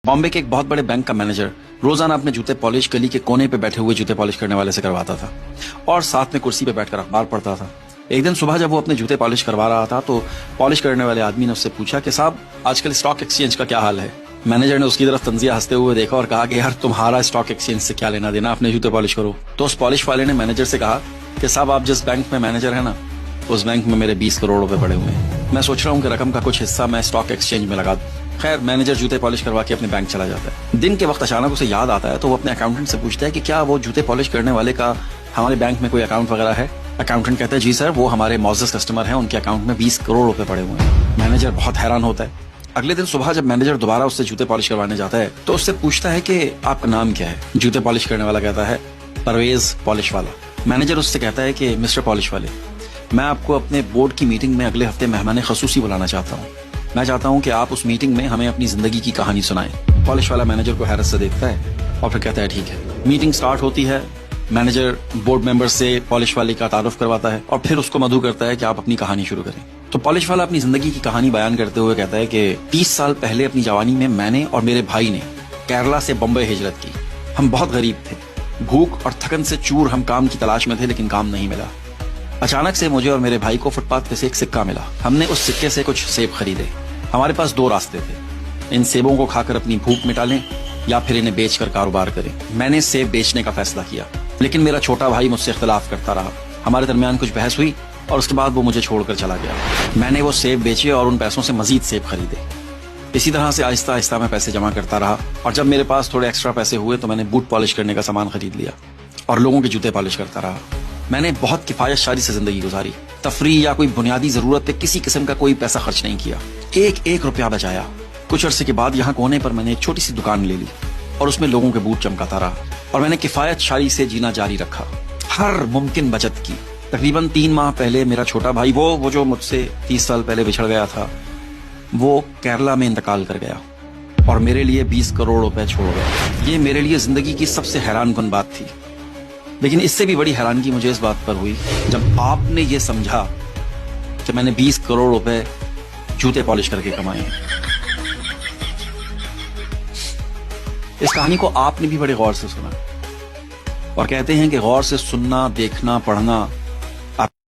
बॉम्बे के एक बहुत बड़े बैंक का मैनेजर रोजाना अपने जूते पॉलिश गली के कोने पे बैठे हुए जूते पॉलिश करने वाले से करवाता था और साथ में कुर्सी पे बैठकर अखबार पढ़ता था। एक दिन सुबह जब वो अपने जूते पॉलिश करवा रहा था तो पॉलिश करने वाले आदमी ने उससे पूछा कि साहब आजकल स्टॉक एक्सचेंज का क्या हाल है। मैनेजर ने उसकी तरफ तंजिया हंसते हुए देखा और कहा कि यार तुम्हारा स्टॉक एक्सचेंज से क्या लेना देना, अपने जूते पॉलिश करो। तो उस पॉलिश वाले ने मैनेजर से कहा कि साहब आप जिस बैंक में मैनेजर है ना, उस बैंक में मेरे 20 करोड़ रुपए पड़े हुए हैं। मैं सोच रहा हूँ कि रकम का कुछ हिस्सा मैं स्टॉक एक्सचेंज में लगा दूं। खैर मैनेजर जूते पॉलिश करवा के अपने बैंक चला जाता है। दिन के वक्त अचानक उसे याद आता है तो वो अपने अकाउंटेंट से पूछता है कि क्या वो जूते पॉलिश करने वाले का हमारे बैंक में कोई अकाउंट वगैरह है। अकाउंटेंट कहता है जी सर, वो हमारे मौजूद कस्टमर हैं, उनके अकाउंट में 20 करोड़ रुपए पड़े हुए हैं। मैनेजर बहुत हैरान होता है। अगले दिन सुबह जब मैनेजर दोबारा उससे जूते पॉलिश करवाने जाता है तो उससे पूछता है कि आपका नाम क्या है। जूते पॉलिश करने वाला कहता है परवेज पॉलिश वाला। मैनेजर उससे कहता है कि मिस्टर पॉलिश वाले, मैं आपको अपने बोर्ड की मीटिंग में अगले हफ्ते मेहमान खसूसी बुलाना चाहता हूँ। मैं चाहता हूँ कि आप उस मीटिंग में हमें अपनी जिंदगी की कहानी सुनाएं। पॉलिश वाला मैनेजर को हैरत से देखता है और फिर कहता है ठीक है। मीटिंग स्टार्ट होती है। मैनेजर बोर्ड मेंबर से पॉलिश वाले का तारुफ करवाता है और फिर उसको मधु करता है कि आप अपनी कहानी शुरू करें। तो पॉलिश वाला अपनी जिंदगी की कहानी बयान करते हुए कहता है कि 30 साल पहले अपनी जवानी में मैंने और मेरे भाई ने केरला से बम्बई हिजरत की। हम बहुत गरीब थे, भूख और थकन से चूर हम काम की तलाश में थे, लेकिन काम नहीं मिला। अचानक से मुझे और मेरे भाई को फुटपाथ पे से एक सिक्का मिला। हमने उस सिक्के से कुछ सेब खरीदे। हमारे पास 2 रास्ते थे, इन सेबों को खाकर अपनी भूख मिटा लें या फिर इन्हें बेचकर कारोबार करें। मैंने सेब बेचने का फैसला किया, लेकिन मेरा छोटा भाई मुझसे इख्तिलाफ करता रहा। हमारे दरमियान कुछ बहस हुई और उसके बाद वो मुझे छोड़कर चला गया। मैंने वो सेब बेचे और उन पैसों से मजीद सेब खरीदे। इसी तरह से आहिस्ता आहिस्ता मैं पैसे जमा करता रहा और जब मेरे पास थोड़े एक्स्ट्रा पैसे हुए तो मैंने बूट पॉलिश करने का सामान खरीद लिया और लोगों के जूते पॉलिश करता रहा। मैंने बहुत किफायत शारी से जिंदगी गुजारी। तफरी या कोई बुनियादी जरूरत पे किसी किस्म का कोई पैसा खर्च नहीं किया। एक रुपया बचाया। कुछ अरसे के बाद यहाँ कोने पर मैंने एक छोटी सी दुकान ले ली और उसमें लोगों के बूट चमकाता रहा और मैंने किफायत शारी से जीना जारी रखा। हर मुमकिन बचत की। तकरीबन 3 माह पहले मेरा छोटा भाई वो जो मुझसे 30 साल पहले बिछड़ गया था, वो केरला में इंतकाल कर गया और मेरे लिए 20 करोड़ रुपए छोड़ गया। ये मेरे लिए जिंदगी की सबसे हैरानकुन बात थी। लेकिन इससे भी बड़ी हैरानगी मुझे इस बात पर हुई जब आपने ये समझा कि मैंने 20 करोड़ रुपए जूते पॉलिश करके कमाए हैं। इस कहानी को आपने भी बड़े गौर से सुना और कहते हैं कि गौर से सुनना, देखना, पढ़ना